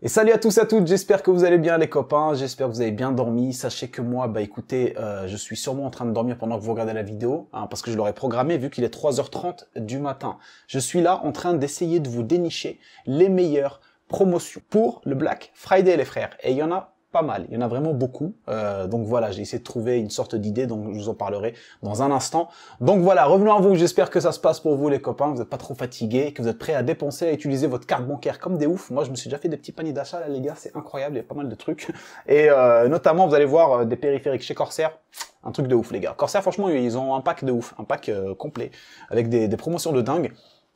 Et salut à tous et à toutes, j'espère que vous allez bien les copains, j'espère que vous avez bien dormi. Sachez que moi, écoutez, je suis sûrement en train de dormir pendant que vous regardez la vidéo, parce que je l'aurais programmé vu qu'il est 3h30 du matin. Je suis là en train d'essayer de vous dénicher les meilleures promotions pour le Black Friday les frères. Et il y en a pas mal, il y en a vraiment beaucoup. Donc voilà, j'ai essayé de trouver une sorte d'idée, donc je vous en parlerai dans un instant. Donc voilà, revenons à vous, j'espère que ça se passe pour vous les copains, que vous n'êtes pas trop fatigués, que vous êtes prêts à dépenser, à utiliser votre carte bancaire comme des oufs. Moi je me suis déjà fait des petits paniers d'achat là les gars, c'est incroyable, il y a pas mal de trucs. Et notamment vous allez voir des périphériques chez Corsair, un truc de ouf les gars. Corsair franchement ils ont un pack de ouf, un pack complet, avec des promotions de dingue.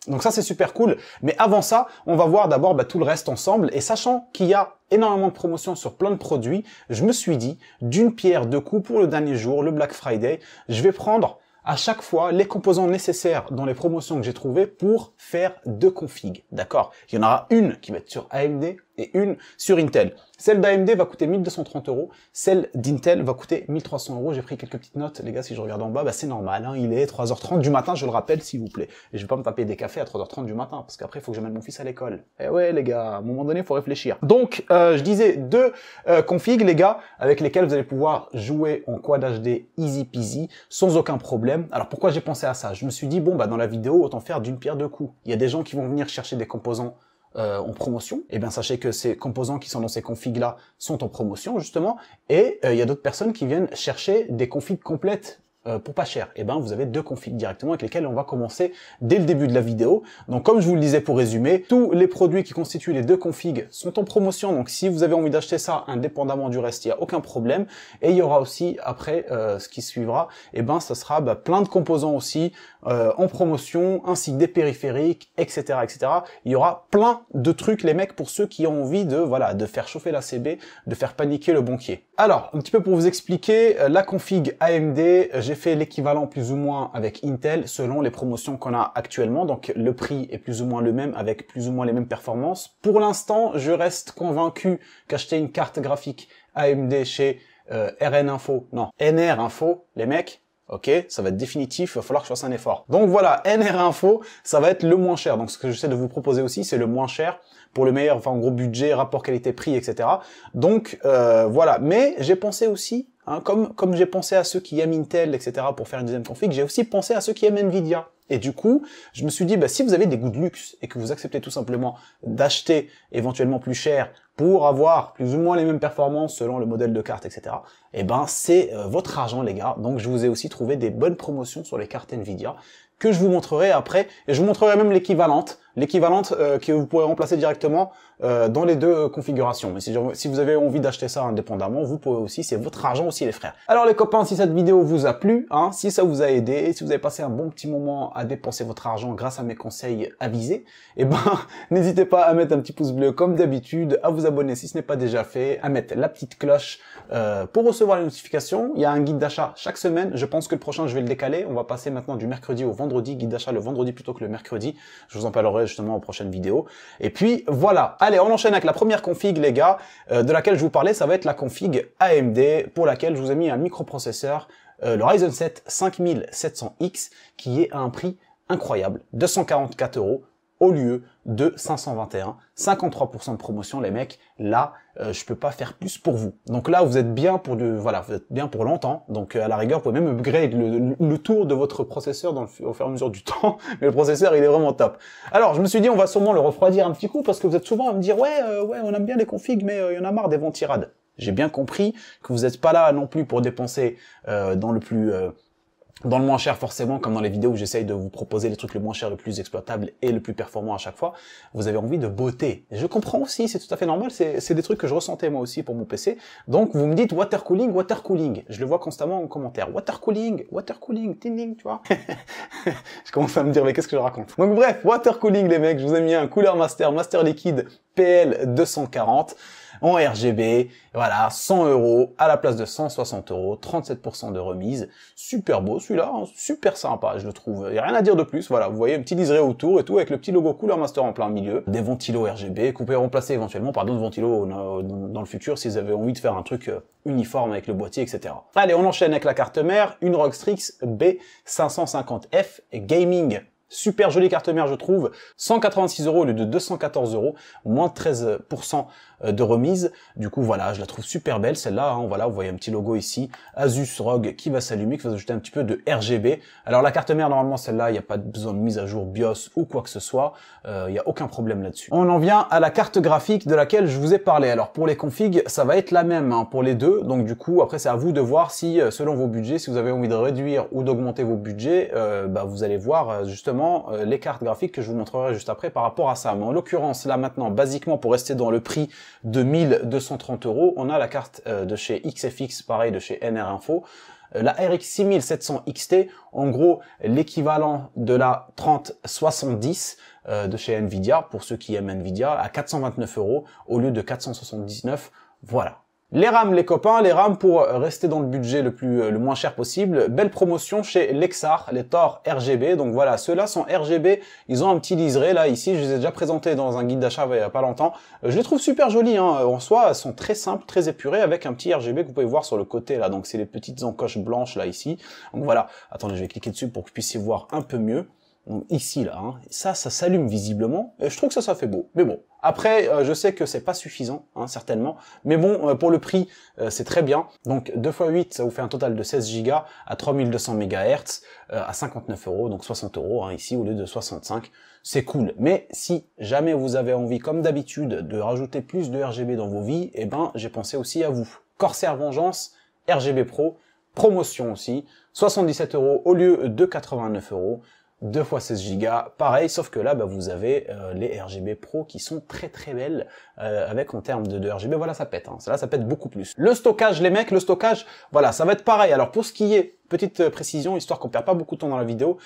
Donc ça c'est super cool, mais avant ça, on va voir d'abord tout le reste ensemble, et sachant qu'il y a énormément de promotions sur plein de produits, je me suis dit, d'une pierre deux coups pour le dernier jour, le Black Friday, je vais prendre à chaque fois les composants nécessaires dans les promotions que j'ai trouvées pour faire deux configs, d'accord? Il y en aura une qui va être sur AMD et une sur Intel. Celle d'AMD va coûter 1230 €, celle d'Intel va coûter 1300 €. J'ai pris quelques petites notes, les gars, si je regarde en bas, c'est normal, hein, il est 3h30 du matin, je le rappelle, s'il vous plaît. Et je vais pas me taper des cafés à 3h30 du matin, parce qu'après, il faut que j'amène mon fils à l'école. Eh ouais, les gars, à un moment donné, il faut réfléchir. Donc, je disais deux configs, les gars, avec lesquels vous allez pouvoir jouer en Quad HD easy peasy, sans aucun problème. Alors, pourquoi j'ai pensé à ça? Je me suis dit, bon, dans la vidéo, autant faire d'une pierre deux coups. Il y a des gens qui vont venir chercher des composants en promotion, et bien sachez que ces composants qui sont dans ces configs là sont en promotion justement, et il y a d'autres personnes qui viennent chercher des configs complètes pour pas cher. Et ben vous avez deux configs directement avec lesquels on va commencer dès le début de la vidéo. Donc comme je vous le disais pour résumer, tous les produits qui constituent les deux configs sont en promotion, donc si vous avez envie d'acheter ça indépendamment du reste, il n'y a aucun problème. Et il y aura aussi après ce qui suivra, et ben ça sera plein de composants aussi en promotion, ainsi que des périphériques, etc., etc. Il y aura plein de trucs les mecs pour ceux qui ont envie de faire chauffer la CB, de faire paniquer le banquier. Alors un petit peu pour vous expliquer la config AMD, j'ai fait l'équivalent plus ou moins avec Intel selon les promotions qu'on a actuellement, donc le prix est plus ou moins le même avec plus ou moins les mêmes performances. Pour l'instant, je reste convaincu qu'acheter une carte graphique AMD chez NR Info, les mecs, ok, ça va être définitif, il va falloir que je fasse un effort. Donc voilà, NR Info, ça va être le moins cher. Donc ce que j'essaie de vous proposer aussi, c'est le moins cher pour le meilleur, en gros budget, rapport qualité-prix, etc. Donc voilà, mais j'ai pensé aussi, comme j'ai pensé à ceux qui aiment Intel, etc. pour faire une deuxième config, j'ai aussi pensé à ceux qui aiment Nvidia. Et du coup, je me suis dit, si vous avez des goûts de luxe et que vous acceptez tout simplement d'acheter éventuellement plus cher pour avoir plus ou moins les mêmes performances selon le modèle de carte, etc., c'est votre argent, les gars. Donc, je vous ai aussi trouvé des bonnes promotions sur les cartes Nvidia que je vous montrerai après. Et je vous montrerai même l'équivalente que vous pourrez remplacer directement dans les deux configurations. Mais si vous avez envie d'acheter ça indépendamment, vous pouvez aussi, c'est votre argent aussi les frères. Alors les copains, si cette vidéo vous a plu, si ça vous a aidé, si vous avez passé un bon petit moment à dépenser votre argent grâce à mes conseils avisés, n'hésitez pas à mettre un petit pouce bleu comme d'habitude, à vous abonner si ce n'est pas déjà fait, à mettre la petite cloche pour recevoir les notifications. Il y a un guide d'achat chaque semaine, je pense que le prochain je vais le décaler, on va passer maintenant du mercredi au vendredi, guide d'achat le vendredi plutôt que le mercredi, je vous en parlerai justement aux prochaines vidéos. Et puis voilà, allez on enchaîne avec la première config les gars, de laquelle je vous parlais, ça va être la config AMD, pour laquelle je vous ai mis un microprocesseur, le Ryzen 7 5700X, qui est à un prix incroyable, 244 € au lieu de 521, 53% de promotion les mecs. Là, je peux pas faire plus pour vous. Donc là, vous êtes bien pour vous êtes bien pour longtemps. Donc à la rigueur, vous pouvez même upgrade le tour de votre processeur au fur et à mesure du temps. Mais le processeur, il est vraiment top. Alors, je me suis dit, on va sûrement le refroidir un petit coup parce que vous êtes souvent à me dire, ouais, on aime bien les configs, mais il y en a marre des ventirades. J'ai bien compris que vous n'êtes pas là non plus pour dépenser dans le moins cher forcément, comme dans les vidéos où j'essaye de vous proposer les trucs le moins cher, le plus exploitable et le plus performant à chaque fois. Vous avez envie de beauté. Et je comprends aussi, c'est tout à fait normal, c'est des trucs que je ressentais moi aussi pour mon PC. Donc vous me dites water cooling. Je le vois constamment en commentaire. Water cooling, ting, tu vois. Je commence à me dire mais qu'est-ce que je raconte. Donc bref, water cooling les mecs, je vous ai mis un Cooler Master liquide PL240. En RGB, voilà, 100 € à la place de 160 €, 37% de remise. Super beau celui-là, super sympa, je le trouve. Il n'y a rien à dire de plus, voilà, vous voyez, un petit liseré autour et tout, avec le petit logo Cooler Master en plein milieu. Des ventilos RGB, que vous pouvez remplacer éventuellement par d'autres ventilos dans le futur, si vous avez envie de faire un truc uniforme avec le boîtier, etc. Allez, on enchaîne avec la carte mère, une ROG Strix B550F Gaming. Super jolie carte mère, je trouve. 186 € au lieu de 214 €, moins de 13% de remise. Du coup, voilà, je la trouve super belle celle-là. Hein. Voilà, vous voyez un petit logo ici, Asus ROG qui va s'allumer, qui va ajouter un petit peu de RGB. Alors la carte mère, normalement celle-là, il n'y a pas besoin de mise à jour BIOS ou quoi que ce soit. Il n'y a aucun problème là-dessus. On en vient à la carte graphique de laquelle je vous ai parlé. Alors pour les configs, ça va être la même hein, pour les deux. Donc du coup, après c'est à vous de voir si, selon vos budgets, si vous avez envie de réduire ou d'augmenter vos budgets, vous allez voir justement les cartes graphiques que je vous montrerai juste après par rapport à ça. Mais en l'occurrence, là maintenant, basiquement pour rester dans le prix de 1230 €, on a la carte de chez XFX, pareil de chez NR Info. La RX 6700 XT, en gros l'équivalent de la 3070 de chez Nvidia, pour ceux qui aiment Nvidia, à 429 € au lieu de 479. Voilà. Les RAM, les copains, les RAM pour rester dans le budget le moins cher possible. Belle promotion chez Lexar, les Thor RGB. Donc voilà, ceux-là sont RGB. Ils ont un petit liseré là, ici. Je les ai déjà présentés dans un guide d'achat il y a pas longtemps. Je les trouve super jolis. Hein. En soi, elles sont très simples, très épurées avec un petit RGB que vous pouvez voir sur le côté là. Donc c'est les petites encoches blanches là, ici. Donc voilà. Attendez, je vais cliquer dessus pour que vous puissiez voir un peu mieux. Donc ici là, hein. Ça s'allume visiblement, et je trouve que ça fait beau. Mais bon, après, je sais que c'est pas suffisant, hein, certainement. Mais bon, pour le prix, c'est très bien. Donc 2 x 8, ça vous fait un total de 16 Go à 3200 MHz à 59 €, donc 60 € hein, ici au lieu de 65. C'est cool. Mais si jamais vous avez envie, comme d'habitude, de rajouter plus de RGB dans vos vies, eh ben j'ai pensé aussi à vous. Corsair Vengeance, RGB Pro, promotion aussi, 77 € au lieu de 89 €. 2 x 16 Go, pareil, sauf que là, vous avez les RGB Pro qui sont très très belles, avec en termes de RGB, voilà, ça pète, hein. Là, ça pète beaucoup plus. Le stockage, les mecs, le stockage, voilà, ça va être pareil. Alors, pour ce qui est, petite précision, histoire qu'on perd pas beaucoup de temps dans la vidéo,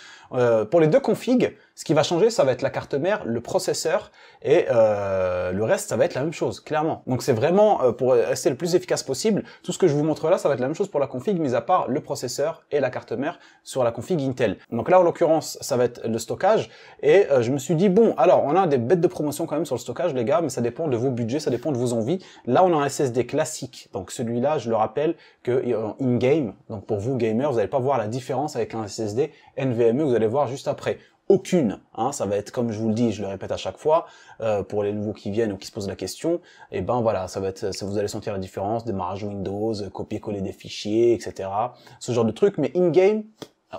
pour les deux configs, ce qui va changer, ça va être la carte mère, le processeur, et le reste, ça va être la même chose, clairement. Donc c'est vraiment, pour rester le plus efficace possible, tout ce que je vous montre là, ça va être la même chose pour la config, mis à part le processeur et la carte mère sur la config Intel. Donc là, en l'occurrence, ça va être le stockage, et je me suis dit, bon, alors, on a des bêtes de promotion quand même sur le stockage, les gars, mais ça dépend de vos budgets, ça dépend de vos envies. Là, on a un SSD classique, donc celui-là, je le rappelle, que in-game, donc pour vous gamers, vous n'allez pas voir la différence avec un SSD NVMe, vous allez voir juste après. Aucune, hein, ça va être comme je vous le dis, je le répète à chaque fois, pour les nouveaux qui viennent ou qui se posent la question, et ben voilà, ça va être, vous allez sentir la différence, démarrage Windows, copier-coller des fichiers, etc. Ce genre de trucs, mais in-game,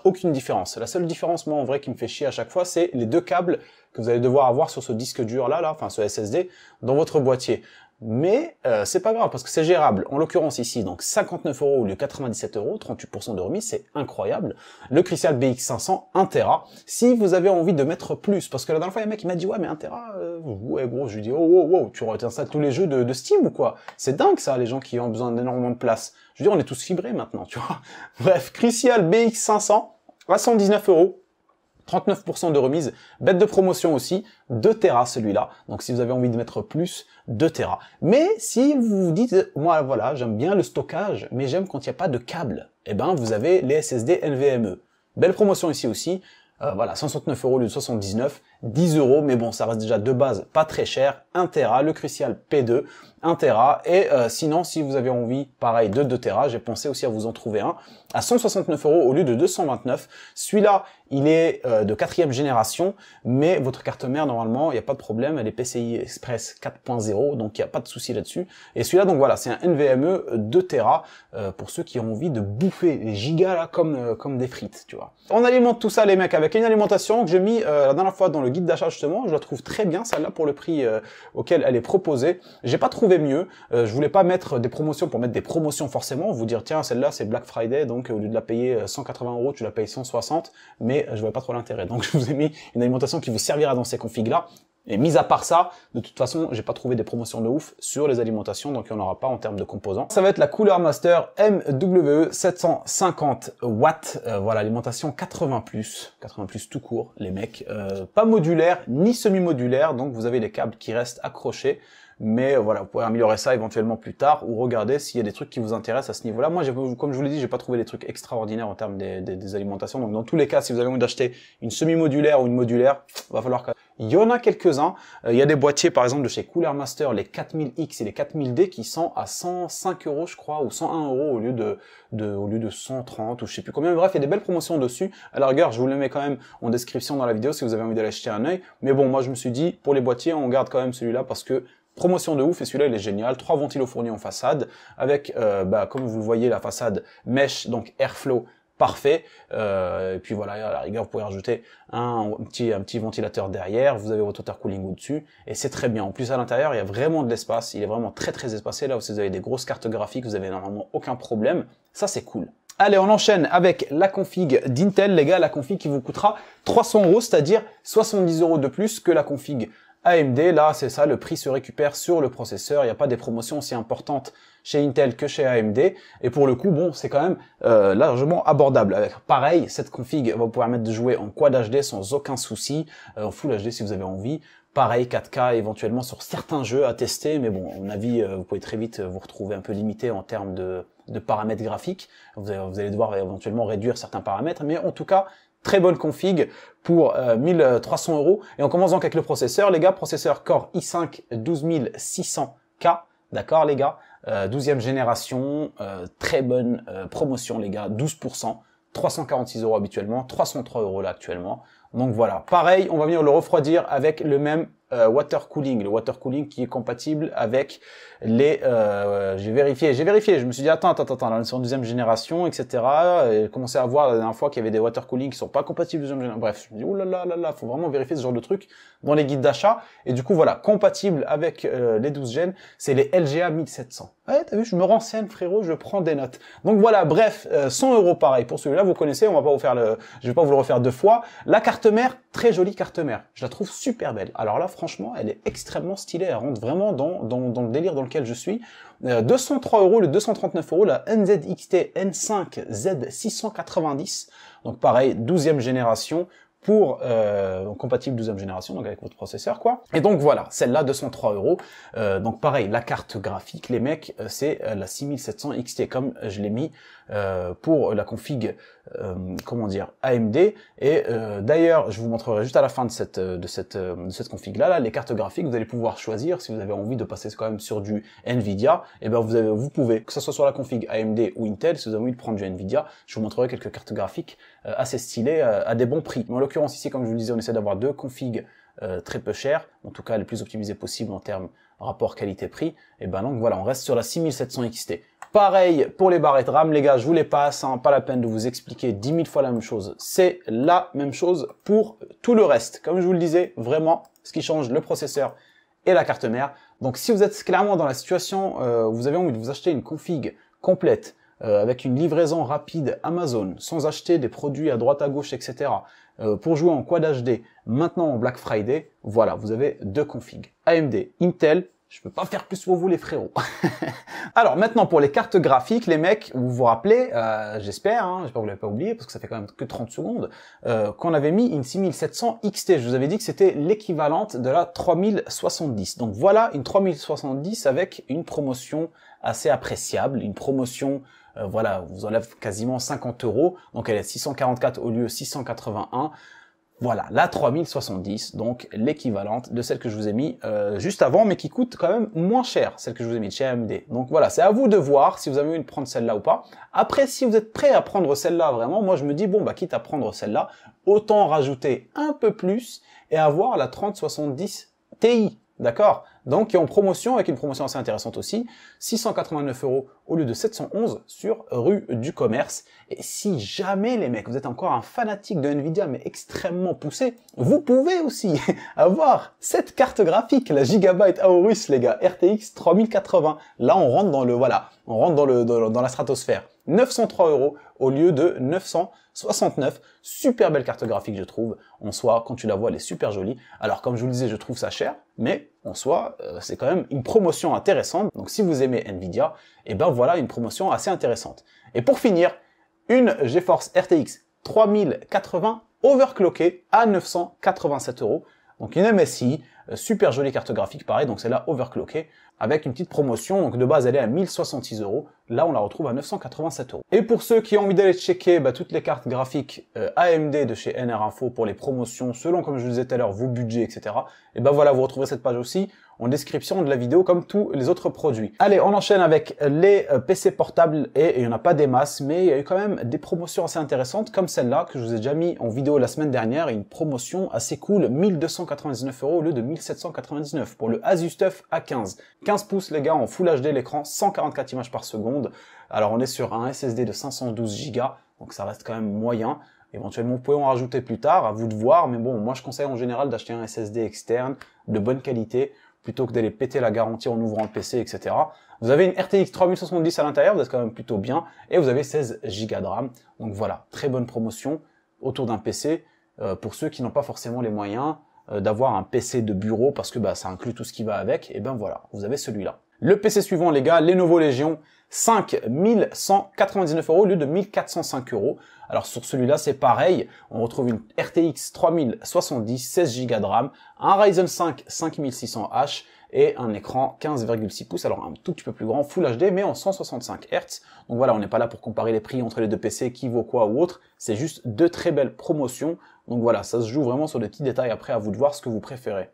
aucune différence. La seule différence, moi, en vrai, qui me fait chier à chaque fois, c'est les deux câbles que vous allez devoir avoir sur ce disque dur là, enfin ce SSD, dans votre boîtier. Mais c'est pas grave parce que c'est gérable. En l'occurrence ici, donc 59 € au lieu de 97 €, 38% de remise, c'est incroyable. Le Crucial BX500, 1 Tera. Si vous avez envie de mettre plus, parce que la dernière fois, il y a un mec qui m'a dit, ouais, mais 1 Tera, ouais, gros, je lui dis, oh, wow, wow, tu réinstalles tous les jeux de Steam ou quoi? C'est dingue ça, les gens qui ont besoin d'énormément de place. Je veux dire, on est tous fibrés maintenant, tu vois. Bref, Crucial BX500, à 119 €. 39% de remise, bête de promotion aussi, 2 Tera celui-là, donc si vous avez envie de mettre plus, 2 Tera. Mais si vous vous dites, moi voilà, j'aime bien le stockage, mais j'aime quand il n'y a pas de câble, eh ben vous avez les SSD NVMe. Belle promotion ici aussi, voilà, 169 € au lieu de 79, 10 €, mais bon, ça reste déjà de base pas très cher, 1 Tera, le Crucial P2, 1 Tera, et sinon, si vous avez envie, pareil, de 2 Tera, j'ai pensé aussi à vous en trouver un, à 169 € au lieu de 229. Celui-là, il est de 4e génération, mais votre carte mère, normalement, il n'y a pas de problème, elle est PCI Express 4.0, donc il n'y a pas de souci là-dessus. Et celui-là, donc voilà, c'est un NVMe 2 Tera, pour ceux qui ont envie de bouffer les gigas, là, comme des frites, tu vois. On alimente tout ça, les mecs, avec une alimentation que j'ai mis la dernière fois dans le guide d'achat, justement, je la trouve très bien, celle-là, pour le prix auquel elle est proposée. J'ai pas trouvé mieux, je voulais pas mettre des promotions pour mettre des promotions forcément, vous dire, tiens, celle-là, c'est Black Friday, donc au lieu de la payer 180 €, tu la payes 160, mais je vois pas trop l'intérêt. Donc je vous ai mis une alimentation qui vous servira dans ces configs-là. Et mis à part ça, de toute façon, j'ai pas trouvé des promotions de ouf sur les alimentations, donc il n'y en aura pas en termes de composants. Ça va être la Cooler Master MWE 750 watts. Voilà, alimentation 80+, 80+ tout court, les mecs. Pas modulaire, ni semi-modulaire, donc vous avez les câbles qui restent accrochés. Mais voilà, vous pourrez améliorer ça éventuellement plus tard ou regarder s'il y a des trucs qui vous intéressent à ce niveau-là. Moi, comme je vous l'ai dit, j'ai pas trouvé des trucs extraordinaires en termes des alimentations. Donc dans tous les cas, si vous avez envie d'acheter une semi-modulaire ou une modulaire, va falloir que... Il y en a quelques-uns. Il y a des boîtiers, par exemple, de chez Cooler Master, les 4000X et les 4000D qui sont à 105 € je crois, ou 101 € au lieu de 130 ou je sais plus combien. Bref, il y a des belles promotions dessus. À la rigueur, je vous le mets quand même en description dans la vidéo si vous avez envie d'aller jeter un œil. Mais bon, moi je me suis dit, pour les boîtiers, on garde quand même celui-là parce que Promotion de ouf, et celui-là il est génial. 3 ventilos fournis en façade, avec, comme vous le voyez, la façade mesh, donc airflow, parfait. Et puis voilà, à la rigueur, vous pouvez rajouter un petit ventilateur derrière, vous avez votre intercooling au-dessus, et c'est très bien. En plus, à l'intérieur, il y a vraiment de l'espace, il est vraiment très très espacé. Là où si vous avez des grosses cartes graphiques, vous avez normalement aucun problème. Ça, c'est cool. Allez, on enchaîne avec la config d'Intel, les gars, la config qui vous coûtera 300 €, c'est-à-dire 70 € de plus que la config AMD. Là, c'est ça, le prix se récupère sur le processeur. Il n'y a pas des promotions aussi importantes chez Intel que chez AMD. Et pour le coup, bon, c'est quand même largement abordable. Avec pareil, cette config va vous permettre de jouer en Quad HD sans aucun souci, en Full HD si vous avez envie. Pareil, 4K éventuellement sur certains jeux à tester, mais bon, à mon avis, vous pouvez très vite vous retrouver un peu limité en termes de paramètres graphiques. Vous allez devoir éventuellement réduire certains paramètres, mais en tout cas, très bonne config pour 1300 €. Et on commence donc avec le processeur, les gars, processeur Core i5 12600K, d'accord les gars, 12e génération, très bonne promotion les gars, 12%, 346 € habituellement, 303 € là actuellement. Donc voilà, pareil, on va venir le refroidir avec le même water cooling, le water cooling qui est compatible avec les j'ai vérifié, je me suis dit attends, là on est sur une deuxième génération, etc. Et j'ai commencé à voir la dernière fois qu'il y avait des water cooling qui sont pas compatibles deuxième génération. Bref, je me dis oh là, faut vraiment vérifier ce genre de truc dans les guides d'achat. Et du coup voilà, compatible avec les 12 Gen, c'est les LGA 1700. Ouais, t'as vu, je me renseigne frérot, je prends des notes. Donc voilà, bref, 100 € pareil pour celui-là, vous connaissez, on va pas vous faire je vais pas vous le refaire deux fois. La carte mère, très jolie carte mère, je la trouve super belle. Alors là franchement, elle est extrêmement stylée, elle rentre vraiment dans le délire dans lequel je suis. 203 €, le 239 €, la NZXT N5 Z690. Donc pareil, 12e génération pour compatible 12e génération, donc avec votre processeur quoi. Et donc voilà, celle-là 203 €. Donc pareil, la carte graphique, les mecs, c'est la 6700 XT comme je l'ai mis pour la config comment dire AMD. Et d'ailleurs, je vous montrerai juste à la fin de cette config là, les cartes graphiques, vous allez pouvoir choisir si vous avez envie de passer quand même sur du Nvidia, et ben vous pouvez, que ce soit sur la config AMD ou Intel, si vous avez envie de prendre du Nvidia, je vous montrerai quelques cartes graphiques assez stylées à des bons prix. Mais en l'occurrence ici, comme je vous le disais, on essaie d'avoir deux configs très peu chères, en tout cas les plus optimisées possibles en termes rapport qualité-prix. Et ben donc voilà, on reste sur la 6700 XT. Pareil pour les barrettes RAM, les gars, je vous les passe, hein, pas la peine de vous expliquer 10 000 fois la même chose. C'est la même chose pour tout le reste. Comme je vous le disais, vraiment, ce qui change, le processeur et la carte mère. Donc si vous êtes clairement dans la situation, vous avez envie de vous acheter une config complète, avec une livraison rapide Amazon, sans acheter des produits à droite à gauche, etc., pour jouer en Quad HD, maintenant en Black Friday, voilà, vous avez deux configs. AMD, Intel, je peux pas faire plus pour vous les frérots. Alors maintenant pour les cartes graphiques, les mecs, vous vous rappelez, j'espère que vous l'avez pas oublié, parce que ça fait quand même que 30 secondes, qu'on avait mis une 6700 XT. Je vous avais dit que c'était l'équivalente de la 3070. Donc voilà une 3070 avec une promotion assez appréciable, une promotion voilà, vous enlève quasiment 50 €, donc elle est 644 au lieu 681. Voilà, la 3070, donc l'équivalente de celle que je vous ai mis juste avant, mais qui coûte quand même moins cher, celle que je vous ai mis de chez AMD. Donc voilà, c'est à vous de voir si vous avez envie de prendre celle-là ou pas. Après, si vous êtes prêt à prendre celle-là vraiment, moi je me dis, bon, bah quitte à prendre celle-là, autant rajouter un peu plus et avoir la 3070 Ti. D'accord? Donc, qui est en promotion, avec une promotion assez intéressante aussi, 689 € au lieu de 711 sur rue du Commerce. Et si jamais, les mecs, vous êtes encore un fanatique de Nvidia, mais extrêmement poussé, vous pouvez aussi avoir cette carte graphique, la Gigabyte Aorus, les gars, RTX 3080. Là, on rentre dans on rentre dans la stratosphère. 903 € au lieu de 969. Super belle carte graphique, je trouve. En soi, quand tu la vois, elle est super jolie. Alors, comme je vous le disais, je trouve ça cher, mais en soi, c'est quand même une promotion intéressante. Donc, si vous aimez Nvidia, et ben voilà une promotion assez intéressante. Et pour finir, une GeForce RTX 3080 overclockée à 987 €. Donc, une MSI, super jolie carte graphique, pareil, donc c'est là overclockée, avec une petite promotion, donc de base elle est à 1066 €, là on la retrouve à 987 €. Et pour ceux qui ont envie d'aller checker toutes les cartes graphiques AMD de chez NR Info pour les promotions, selon, comme je vous disais tout à l'heure, vos budgets, etc., et ben voilà, vous retrouverez cette page aussi. en description de la vidéo comme tous les autres produits. Allez, on enchaîne avec les PC portables et il n'y en a pas des masses, mais il y a eu quand même des promotions assez intéressantes comme celle-là que je vous ai déjà mis en vidéo la semaine dernière. Une promotion assez cool, 1299 € au lieu de 1799 pour le Asus TUF A15. 15 pouces les gars en Full HD l'écran, 144 images par seconde. Alors on est sur un SSD de 512 Go, donc ça reste quand même moyen. Éventuellement, vous pouvez en rajouter plus tard, à vous de voir, mais bon, moi je conseille en général d'acheter un SSD externe de bonne qualité, plutôt que d'aller péter la garantie en ouvrant le PC, etc. Vous avez une RTX 3070 à l'intérieur, vous êtes quand même plutôt bien, et vous avez 16 Go de RAM. Donc voilà, très bonne promotion autour d'un PC, pour ceux qui n'ont pas forcément les moyens d'avoir un PC de bureau, parce que bah, ça inclut tout ce qui va avec, et ben voilà, vous avez celui-là. Le PC suivant les gars, Lenovo Legion, 5199 € au lieu de 1405 €. Alors sur celui-là, c'est pareil. On retrouve une RTX 3070, 16 Go de RAM, un Ryzen 5 5600H et un écran 15,6 pouces. Alors un tout petit peu plus grand, Full HD, mais en 165 Hz. Donc voilà, on n'est pas là pour comparer les prix entre les deux PC, qui vaut quoi ou autre. C'est juste deux très belles promotions. Donc voilà, ça se joue vraiment sur des petits détails. Après, à vous de voir ce que vous préférez.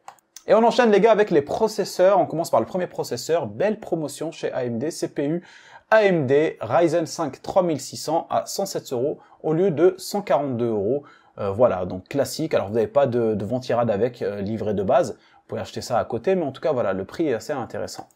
Et on enchaîne les gars avec les processeurs. On commence par le premier processeur. Belle promotion chez AMD, CPU AMD Ryzen 5 3600 à 107 € au lieu de 142 €. Voilà, donc classique. Alors vous n'avez pas de ventirad avec livret de base. Vous pouvez acheter ça à côté, mais en tout cas voilà, le prix est assez intéressant.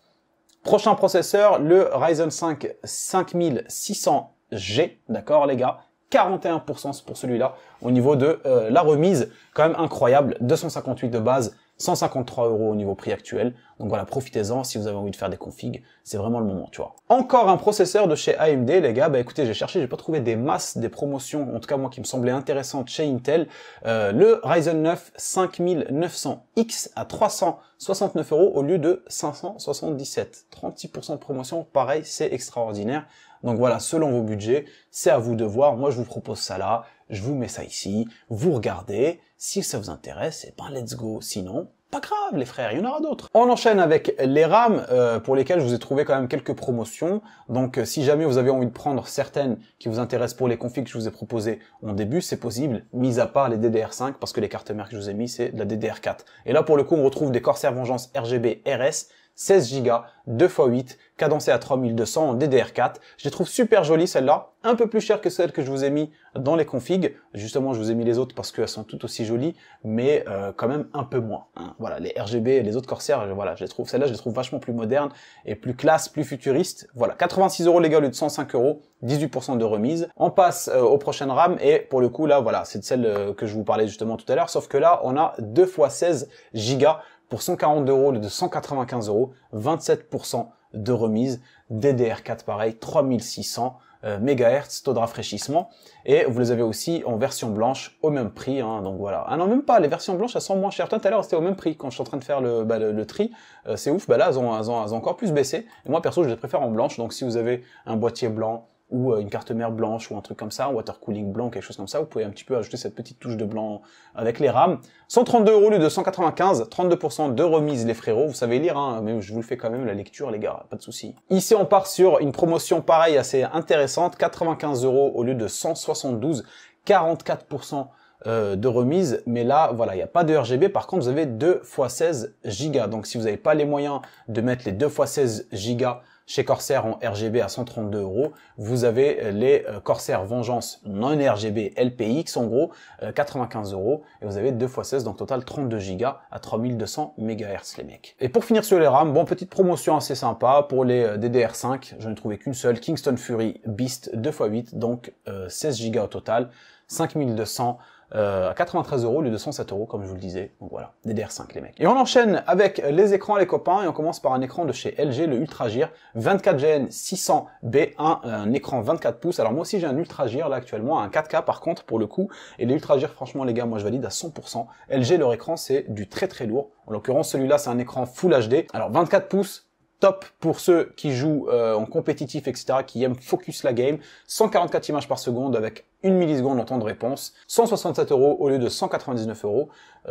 Prochain processeur, le Ryzen 5 5600G, d'accord les gars, 41% pour celui-là. Au niveau de la remise, quand même incroyable, 258 de base, 153 € au niveau prix actuel. Donc voilà, profitez-en si vous avez envie de faire des configs, c'est vraiment le moment, tu vois. Encore un processeur de chez AMD, les gars. Bah écoutez, j'ai cherché, j'ai pas trouvé des masses, des promotions, en tout cas moi qui me semblaient intéressantes chez Intel. Le Ryzen 9 5900X à 369 € au lieu de 577. 36% de promotion, pareil, c'est extraordinaire. Donc voilà, selon vos budgets, c'est à vous de voir. Moi, je vous propose ça là, je vous mets ça ici, vous regardez. Si ça vous intéresse, et ben let's go. Sinon, pas grave les frères, il y en aura d'autres. On enchaîne avec les RAM pour lesquelles je vous ai trouvé quand même quelques promotions. Donc si jamais vous avez envie de prendre certaines qui vous intéressent pour les configs que je vous ai proposées en début, c'est possible, mis à part les DDR5, parce que les cartes mères que je vous ai mis, c'est de la DDR4. Et là pour le coup, on retrouve des Corsair Vengeance RGB RS, 16 Go, 2x8, cadencé à 3200 en DDR4. Je les trouve super jolies celles-là, un peu plus chères que celles que je vous ai mis dans les configs. Justement, je vous ai mis les autres parce qu'elles sont toutes aussi jolies, mais quand même un peu moins. Hein. Voilà, les RGB et les autres Corsair, voilà, je les trouve, celles-là, je les trouve vachement plus modernes et plus classe, plus futuristes. Voilà, 86 € les gars au lieu de 105 €, 18% de remise. On passe aux prochaines RAM et pour le coup là, voilà, c'est de celle que je vous parlais justement tout à l'heure, sauf que là, on a 2 x 16 Go pour 142 € au lieu de 195 €, 27% de remise, DDR4 pareil, 3600 MHz, taux de rafraîchissement, et vous les avez aussi en version blanche au même prix, hein, donc voilà. Ah non, même pas, les versions blanches elles sont moins chères. Tout à l'heure c'était au même prix quand je suis en train de faire le tri, c'est ouf, bah là elles ont encore plus baissé, et moi perso je les préfère en blanche, donc si vous avez un boîtier blanc, ou une carte mère blanche ou un truc comme ça, un water cooling blanc, quelque chose comme ça, vous pouvez un petit peu ajouter cette petite touche de blanc avec les RAM. 132 € au lieu de 195, 32% de remise les frérots, vous savez lire, hein, mais je vous le fais quand même la lecture les gars, pas de souci. Ici on part sur une promotion pareille assez intéressante, 95 € au lieu de 172, 44% de remise, mais là voilà, il n'y a pas de RGB. Par contre vous avez 2 x 16 Go, donc si vous n'avez pas les moyens de mettre les 2 x 16 Go chez Corsair en RGB à 132 €, vous avez les Corsair Vengeance non RGB LPX, en gros 95 €, et vous avez 2 x 16, donc total 32 Go à 3200 MHz les mecs. Et pour finir sur les RAM, bon, petite promotion assez sympa pour les DDR5, je n'ai trouvé qu'une seule, Kingston Fury Beast 2 x 8, donc 16 Go au total, 5200 à 93 € au lieu de 107 € comme je vous le disais. Donc voilà, DDR5 les mecs. Et on enchaîne avec les écrans les copains, et on commence par un écran de chez LG, le Ultragear 24GN 600B1, un écran 24 pouces. Alors moi aussi j'ai un Ultragear là actuellement, un 4K par contre pour le coup, et les Ultragear franchement les gars, moi je valide à 100%. LG leur écran c'est du très très lourd. En l'occurrence celui-là c'est un écran Full HD. Alors 24 pouces, top pour ceux qui jouent en compétitif, etc., qui aiment focus la game. 144 images par seconde avec 1 milliseconde en temps de réponse. 167 € au lieu de 199 €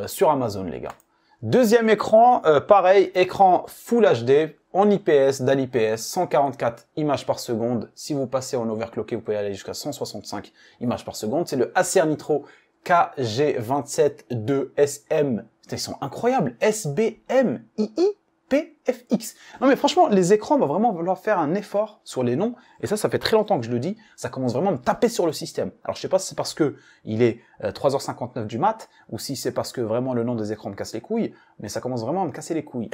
sur Amazon, les gars. Deuxième écran, pareil, écran Full HD, en IPS, DAL IPS, 144 images par seconde. Si vous passez en overclocké, vous pouvez aller jusqu'à 165 images par seconde. C'est le Acer Nitro KG272SM. Putain, ils sont incroyables. SBMII PFX. Non mais franchement, les écrans vont vraiment vouloir faire un effort sur les noms, et ça fait très longtemps que je le dis, ça commence vraiment à me taper sur le système. Alors je sais pas si c'est parce que il est 3h59 du mat, ou si c'est parce que vraiment le nom des écrans me casse les couilles, mais ça commence vraiment à me casser les couilles.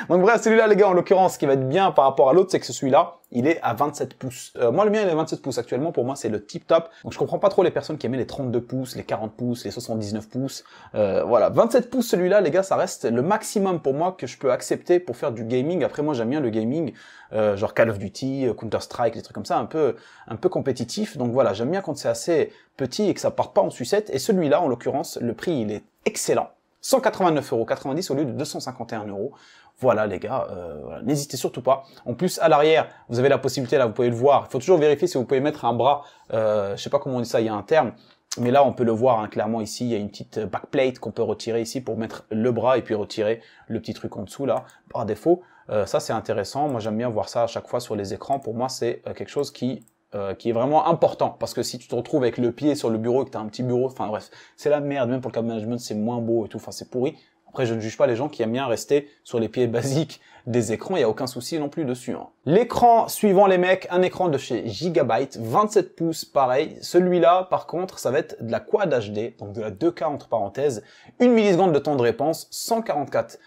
Donc bref, celui-là les gars, en l'occurrence, ce qui va être bien par rapport à l'autre, c'est que celui-là, il est à 27 pouces. Moi le mien il est à 27 pouces actuellement, pour moi c'est le tip top, donc je comprends pas trop les personnes qui aimaient les 32 pouces, les 40 pouces, les 79 pouces, voilà, 27 pouces celui-là les gars, ça reste le maximum pour moi que je peux accepter pour faire du gaming. Après moi j'aime bien le gaming, genre Call of Duty, Counter Strike, des trucs comme ça, un peu compétitif. Donc voilà, j'aime bien quand c'est assez petit et que ça parte pas en sucette. Et celui-là, en l'occurrence, le prix il est excellent, 189,90 € au lieu de 251 €. Voilà les gars, voilà. N'hésitez surtout pas. En plus à l'arrière, vous avez la possibilité, là vous pouvez le voir. Il faut toujours vérifier si vous pouvez mettre un bras. Je sais pas comment on dit ça, il y a un terme. Mais là, on peut le voir hein, clairement ici, il y a une petite backplate qu'on peut retirer ici pour mettre le bras et puis retirer le petit truc en dessous là, par défaut. Ça, c'est intéressant. Moi, j'aime bien voir ça à chaque fois sur les écrans. Pour moi, c'est quelque chose qui est vraiment important. Parce que si tu te retrouves avec le pied sur le bureau et que tu as un petit bureau, enfin bref, c'est la merde. Même pour le câble management, c'est moins beau et tout. Enfin, c'est pourri. Après, je ne juge pas les gens qui aiment bien rester sur les pieds basiques des écrans, il n'y a aucun souci non plus dessus. Hein. L'écran suivant les mecs, un écran de chez Gigabyte, 27 pouces, pareil. Celui-là, par contre, ça va être de la Quad HD, donc de la 2K entre parenthèses, 1 milliseconde de temps de réponse, 144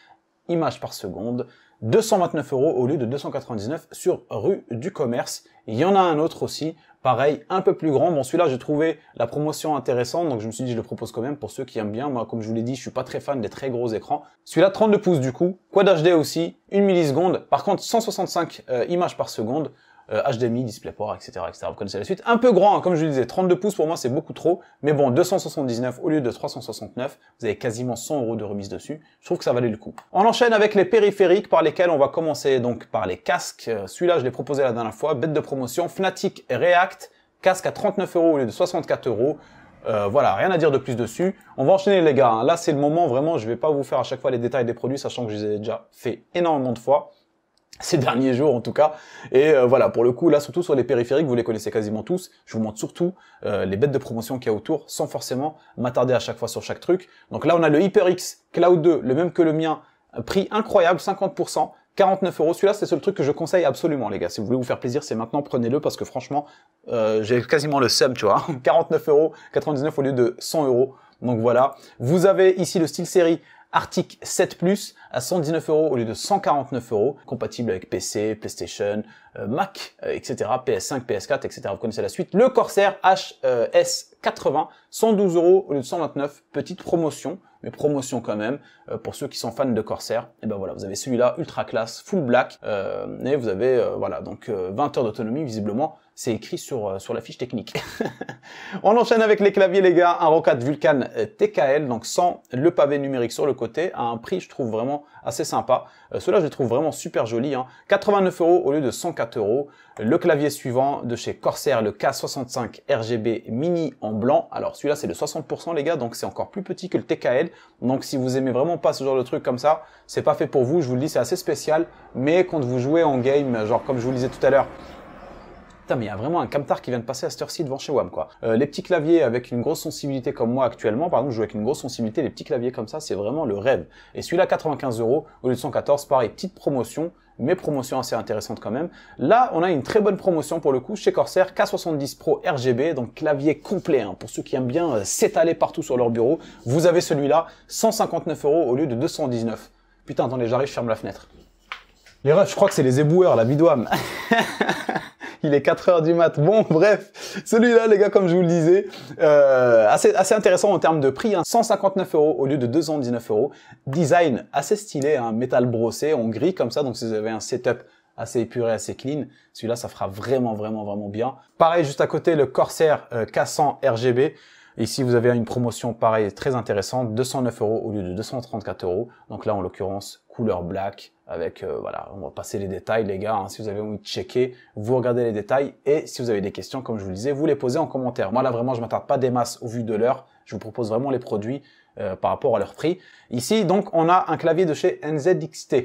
images par seconde, 229 € au lieu de 299 sur rue du commerce. Il y en a un autre aussi, pareil, un peu plus grand. Bon, celui-là, j'ai trouvé la promotion intéressante, donc je me suis dit, je le propose quand même pour ceux qui aiment bien. Moi, comme je vous l'ai dit, je suis pas très fan des très gros écrans. Celui-là, 32 pouces du coup, Quad HD aussi, 1 milliseconde. Par contre, 165 images par seconde. HDMI, DisplayPort, etc., etc. Vous connaissez la suite. Un peu grand, hein, comme je le disais, 32 pouces pour moi c'est beaucoup trop, mais bon, 279 au lieu de 369, vous avez quasiment 100 € de remise dessus. Je trouve que ça valait le coup. On enchaîne avec les périphériques par lesquels on va commencer donc par les casques. Celui-là, je l'ai proposé la dernière fois, bête de promotion, Fnatic React, casque à 39 € au lieu de 64 €. Voilà, rien à dire de plus dessus. On va enchaîner les gars. Hein. Là, c'est le moment vraiment. Je vais pas vous faire à chaque fois les détails des produits, sachant que je les ai déjà fait énormément de fois. Ces derniers jours en tout cas, et voilà, pour le coup là, surtout sur les périphériques, vous les connaissez quasiment tous, je vous montre surtout les bêtes de promotion qu'il y a autour, sans forcément m'attarder à chaque fois sur chaque truc. Donc là on a le HyperX Cloud 2, le même que le mien, prix incroyable, 50%, 49 €. Celui-là c'est le seul truc que je conseille absolument les gars, si vous voulez vous faire plaisir, c'est maintenant, prenez-le, parce que franchement, j'ai quasiment le seum, tu vois, 49,99 € au lieu de 100 €. Donc voilà, vous avez ici le SteelSeries Arctic 7 Plus à 119 € au lieu de 149 €, compatible avec PC, PlayStation, Mac, etc., PS5, PS4, etc. Vous connaissez la suite. Le Corsair HS80, 112 € au lieu de 129, petite promotion, mais promotion quand même, pour ceux qui sont fans de Corsair. Et ben voilà, vous avez celui-là, ultra classe, full black, et vous avez, voilà, donc 20 heures d'autonomie, visiblement, c'est écrit sur la fiche technique. On enchaîne avec les claviers les gars, un Roccat Vulcan TKL, donc sans le pavé numérique sur le côté, à un prix je trouve vraiment assez sympa. Ceux-là je les trouve vraiment super jolis, hein. 89 € au lieu de 104 €. Le clavier suivant de chez Corsair, le K65 RGB Mini en blanc. Alors celui-là c'est de 60% les gars, donc c'est encore plus petit que le TKL. Donc si vous aimez vraiment pas ce genre de truc comme ça, c'est pas fait pour vous, je vous le dis, c'est assez spécial. Mais quand vous jouez en game, genre comme je vous le disais tout à l'heure, mais il y a vraiment un camtar qui vient de passer à cette heure-ci devant chez WAM, quoi. Les petits claviers avec une grosse sensibilité comme moi actuellement, par exemple, je joue avec une grosse sensibilité, les petits claviers comme ça, c'est vraiment le rêve. Et celui-là, 95 € au lieu de 114, pareil, petite promotion, mais promotion assez intéressante quand même. Là, on a une très bonne promotion pour le coup chez Corsair, K70 Pro RGB, donc clavier complet, hein, pour ceux qui aiment bien s'étaler partout sur leur bureau. Vous avez celui-là, 159 € au lieu de 219. Putain, attendez, j'arrive, je ferme la fenêtre. Les refs, je crois que c'est les éboueurs, la bidouame. Il est 4 h du mat. Bon, bref, celui-là, les gars, comme je vous le disais, assez intéressant en termes de prix, hein, 159 € au lieu de 219 €. Design assez stylé, hein, métal brossé, en gris comme ça, donc si vous avez un setup assez épuré, assez clean, celui-là, ça fera vraiment bien. Pareil, juste à côté, le Corsair K100 RGB. Ici, vous avez une promotion, pareil, très intéressante, 209 € au lieu de 234 €. Donc là, en l'occurrence, couleur black, avec, voilà, on va passer les détails, les gars, hein, si vous avez envie de checker, vous regardez les détails, et si vous avez des questions, comme je vous le disais, vous les posez en commentaire. Moi, là, vraiment, je m'attarde pas des masses au vu de l'heure, je vous propose vraiment les produits par rapport à leur prix. Ici, donc, on a un clavier de chez NZXT.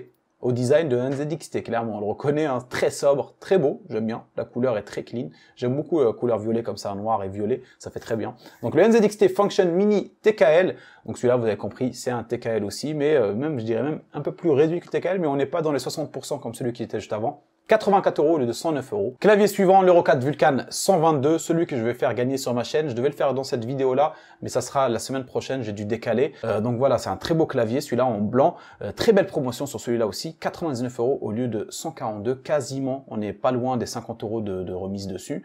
au design de NZXT, clairement. On le reconnaît, hein, très sobre, très beau, j'aime bien. La couleur est très clean. J'aime beaucoup la couleur violet comme ça, noir et violet, ça fait très bien. Donc le NZXT Function Mini TKL, donc celui-là, vous avez compris, c'est un TKL aussi, mais même, je dirais même un peu plus réduit que le TKL, mais on n'est pas dans les 60% comme celui qui était juste avant. 84 € au lieu de 109 €. Clavier suivant, l'Euro 4 Vulcan 122, celui que je vais faire gagner sur ma chaîne. Je devais le faire dans cette vidéo-là, mais ça sera la semaine prochaine, j'ai dû décaler. Donc voilà, c'est un très beau clavier, celui-là en blanc. Très belle promotion sur celui-là aussi, 99 € au lieu de 142, quasiment. On n'est pas loin des 50 € de remise dessus.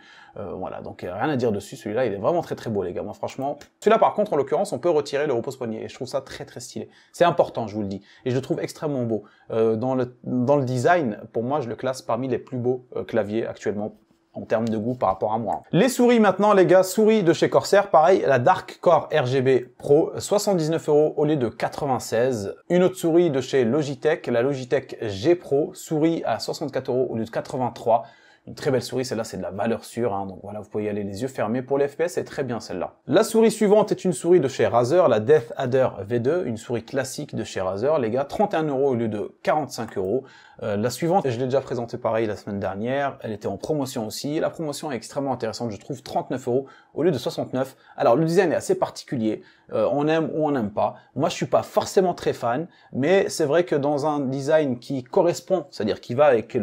Voilà, donc rien à dire dessus, celui-là, il est vraiment très très beau les gars. Moi franchement, celui-là par contre, en l'occurrence, on peut retirer le repose-poignet et je trouve ça très très stylé. C'est important, je vous le dis, et je le trouve extrêmement beau. Dans le design, pour moi, je le classe parmi les plus beaux claviers actuellement en termes de goût par rapport à moi. Les souris maintenant les gars, souris de chez Corsair, pareil, la Dark Core RGB Pro, 79 € au lieu de 96. Une autre souris de chez Logitech, la Logitech G Pro, souris à 64 € au lieu de 83. Une très belle souris, celle-là c'est de la valeur sûre, hein, donc voilà, vous pouvez y aller les yeux fermés. Pour les FPS, c'est très bien celle-là. La souris suivante est une souris de chez Razer, la Death Adder V2, une souris classique de chez Razer, les gars, 31 € au lieu de 45 €. La suivante, je l'ai déjà présentée pareil la semaine dernière, elle était en promotion aussi. La promotion est extrêmement intéressante, je trouve, 39 € au lieu de 69. Alors le design est assez particulier, on aime ou on n'aime pas. Moi je suis pas forcément très fan, mais c'est vrai que dans un design qui correspond, c'est-à-dire qui va avec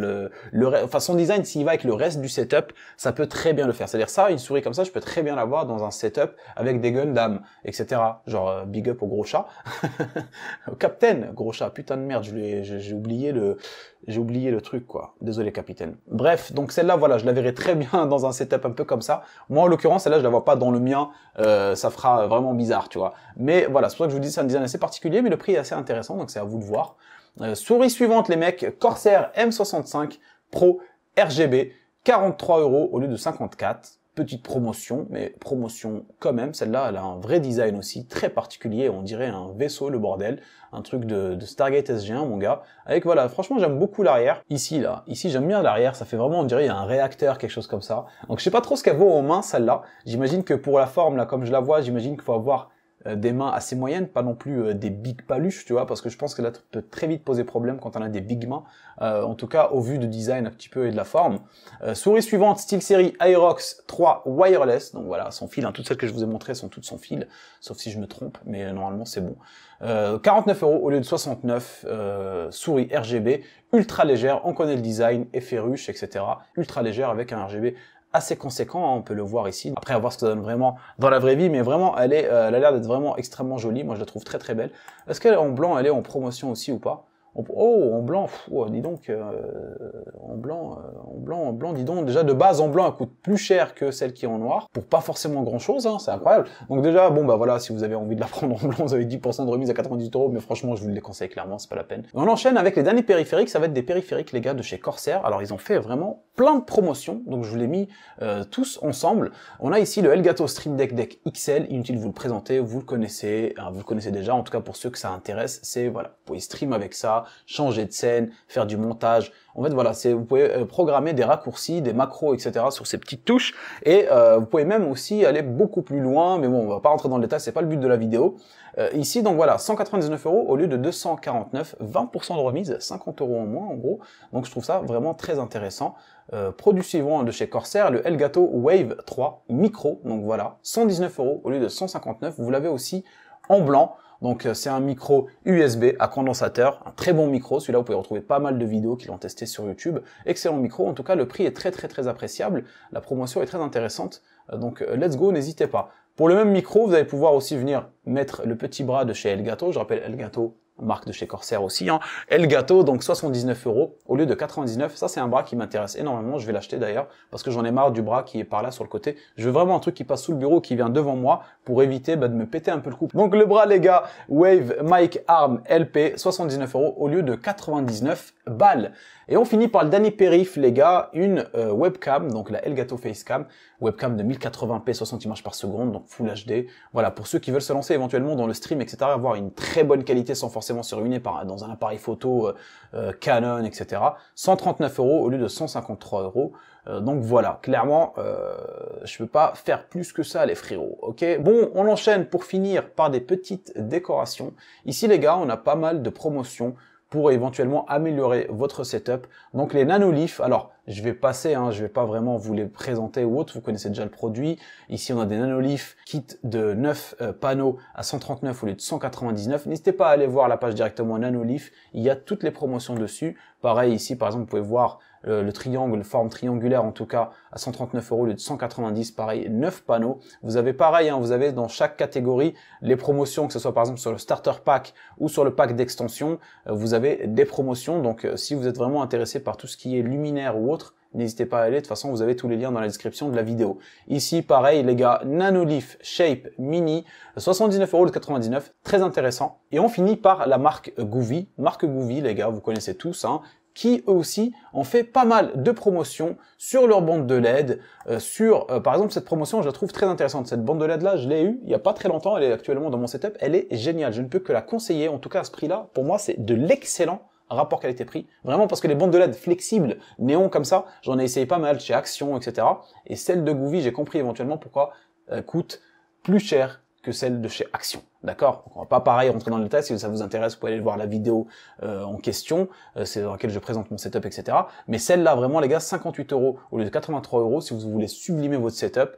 enfin son design s'il va avec le reste du setup, ça peut très bien le faire. C'est-à-dire ça, une souris comme ça, je peux très bien l'avoir dans un setup avec des Gundam, etc. Genre big up au gros chat. Captain, gros chat, putain de merde, j'ai oublié le truc quoi. Désolé capitaine. Bref, donc celle-là voilà, je la verrai très bien dans un setup un peu comme ça. Moi en l'occurrence, celle-là je la vois pas dans le mien, ça fera vraiment bizarre, tu vois. Mais voilà, c'est pour ça que je vous dis c'est un design assez particulier, mais le prix est assez intéressant, donc c'est à vous de voir. Souris suivante les mecs, Corsair M65 Pro RGB, 43 € au lieu de 54. Petite promotion, mais promotion quand même. Celle-là, elle a un vrai design aussi, très particulier. On dirait un vaisseau, le bordel. Un truc de Stargate SG1, mon gars. Avec, voilà, franchement, j'aime beaucoup l'arrière. Ici, j'aime bien l'arrière. Ça fait vraiment, on dirait, il y a un réacteur, quelque chose comme ça. Donc, je sais pas trop ce qu'elle vaut en main, celle-là. J'imagine que pour la forme, là, comme je la vois, j'imagine qu'il faut avoir des mains assez moyennes, pas non plus des big paluches, tu vois, parce que je pense que là, ça peut très vite poser problème quand on a des big mains, en tout cas, au vu de design un petit peu et de la forme. Souris suivante, SteelSeries Aerox 3 Wireless, donc voilà, sans fil, hein, toutes celles que je vous ai montrées sont toutes sans fil, sauf si je me trompe, mais normalement c'est bon. 49 € au lieu de 69, souris RGB, ultra légère, on connaît le design, effet ruche, etc. Ultra légère avec un RGB assez conséquent, hein, on peut le voir ici. Après, à voir ce que ça donne vraiment dans la vraie vie, mais vraiment, elle a l'air d'être vraiment extrêmement jolie. Moi, je la trouve très très belle. Est-ce qu'elle en blanc, elle est en promotion aussi ou pas? Oh, en blanc, dis donc, en blanc, dis donc, déjà de base en blanc, elle coûte plus cher que celle qui est en noir, pour pas forcément grand chose, hein, c'est incroyable. Donc déjà, bon bah voilà, si vous avez envie de la prendre en blanc, vous avez 10% de remise à 98 €, mais franchement, je vous le déconseille clairement, c'est pas la peine. Et on enchaîne avec les derniers périphériques, ça va être des périphériques, les gars, de chez Corsair. Alors ils ont fait vraiment plein de promotions, donc je vous l'ai mis tous ensemble. On a ici le Elgato Stream Deck XL, inutile de vous le présenter, vous le connaissez déjà, en tout cas pour ceux que ça intéresse, c'est voilà, vous pouvez stream avec ça, changer de scène, faire du montage. En fait, voilà, vous pouvez programmer des raccourcis, des macros, etc. sur ces petites touches. Et vous pouvez même aussi aller beaucoup plus loin. Mais bon, on va pas rentrer dans le détail, c'est pas le but de la vidéo. Ici, donc voilà, 199 € au lieu de 249, 20% de remise, 50 € en moins en gros. Donc je trouve ça vraiment très intéressant. Produit suivant de chez Corsair, le Elgato Wave 3 Micro. Donc voilà, 119 € au lieu de 159. Vous l'avez aussi en blanc. Donc c'est un micro USB à condensateur, un très bon micro, celui-là vous pouvez retrouver pas mal de vidéos qui l'ont testé sur YouTube. Excellent micro, en tout cas le prix est très appréciable, la promotion est très intéressante, donc let's go, n'hésitez pas. Pour le même micro, vous allez pouvoir aussi venir mettre le petit bras de chez Elgato, je rappelle Elgato, marque de chez Corsair aussi, hein. Elgato, donc 79 € au lieu de 99. Ça, c'est un bras qui m'intéresse énormément. Je vais l'acheter d'ailleurs parce que j'en ai marre du bras qui est par là sur le côté. Je veux vraiment un truc qui passe sous le bureau, qui vient devant moi pour éviter de me péter un peu le cou. Donc le bras, les gars, Wave Mic Arm LP, 79 € au lieu de 99 balles. Et on finit par le dernier périph, les gars, une webcam, donc la Elgato Facecam, webcam de 1080p 60 images par seconde, donc Full HD. Voilà, pour ceux qui veulent se lancer éventuellement dans le stream, etc., avoir une très bonne qualité sans forcément se ruiner dans un appareil photo Canon, etc. 139 € au lieu de 153 €. Donc voilà, clairement, je peux pas faire plus que ça, les frérots, ok? Bon, on enchaîne pour finir par des petites décorations. Ici, les gars, on a pas mal de promotions pour éventuellement améliorer votre setup. Donc les Nanolith, alors je vais passer, je vais pas vraiment vous les présenter ou autre, vous connaissez déjà le produit. Ici on a des Nanolith kit de 9 panneaux à 139 au lieu de 199. N'hésitez pas à aller voir la page directement Nanolith, il y a toutes les promotions dessus. Pareil ici par exemple vous pouvez voir le triangle, forme triangulaire en tout cas à 139 € au lieu de 190, pareil 9 panneaux. Vous avez pareil, vous avez dans chaque catégorie les promotions, que ce soit par exemple sur le starter pack ou sur le pack d'extension, vous avez des promotions. Donc si vous êtes vraiment intéressé par tout ce qui est luminaire ou autre, n'hésitez pas à aller, de toute façon vous avez tous les liens dans la description de la vidéo. Ici pareil les gars, Nanolith Shape Mini, 79,99 €, très intéressant. Et on finit par la marque Govee. Marque Govee les gars, vous connaissez tous, qui eux aussi ont fait pas mal de promotions sur leur bande de LED, par exemple cette promotion je la trouve très intéressante. Cette bande de LED là je l'ai eue il y a pas très longtemps, elle est actuellement dans mon setup, elle est géniale, je ne peux que la conseiller, en tout cas à ce prix là, pour moi c'est de l'excellent rapport qualité-prix, vraiment parce que les bandes de LED flexibles, néon comme ça, j'en ai essayé pas mal chez Action, etc. Et celle de Govee, j'ai compris éventuellement pourquoi coûte plus cher que celle de chez Action, d'accord? On va pas pareil rentrer dans le détail, si ça vous intéresse, vous pouvez aller voir la vidéo en question, c'est dans laquelle je présente mon setup, etc. Mais celle-là, vraiment les gars, 58 € au lieu de 83 € si vous voulez sublimer votre setup,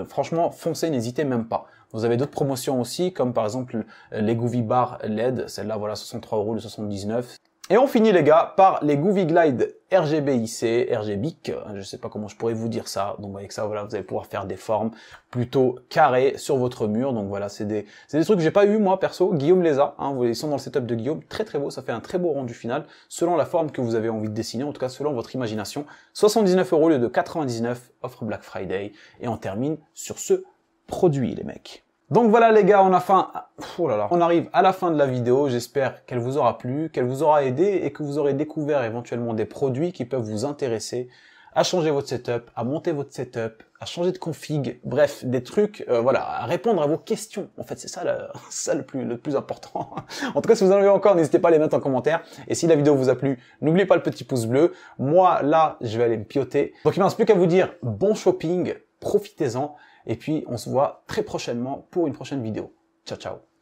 franchement, foncez, n'hésitez même pas. Vous avez d'autres promotions aussi, comme par exemple les Govee Bar LED, celle-là, voilà, 63 € au lieu de 79. Et on finit les gars par les Govee Glide RGBIC, RGBIC, je sais pas comment je pourrais vous dire ça. Donc avec ça voilà, vous allez pouvoir faire des formes plutôt carrées sur votre mur. Donc voilà, c'est des trucs que j'ai pas eu moi perso, Guillaume les a, ils sont dans le setup de Guillaume, très très beau, ça fait un très beau rendu final selon la forme que vous avez envie de dessiner, en tout cas selon votre imagination. 79 € au lieu de 99, offre Black Friday, et on termine sur ce produit les mecs. Donc voilà les gars, on arrive à la fin de la vidéo, j'espère qu'elle vous aura plu, qu'elle vous aura aidé et que vous aurez découvert éventuellement des produits qui peuvent vous intéresser à changer votre setup, à monter votre setup, à changer de config, bref, des trucs, à répondre à vos questions. En fait, c'est ça, le plus important. En tout cas, si vous en avez encore, n'hésitez pas à les mettre en commentaire. Et si la vidéo vous a plu, n'oubliez pas le petit pouce bleu. Moi, là, je vais aller me pioter. Donc il ne me reste plus qu'à vous dire bon shopping, profitez-en. Et puis, on se voit très prochainement pour une prochaine vidéo. Ciao, ciao.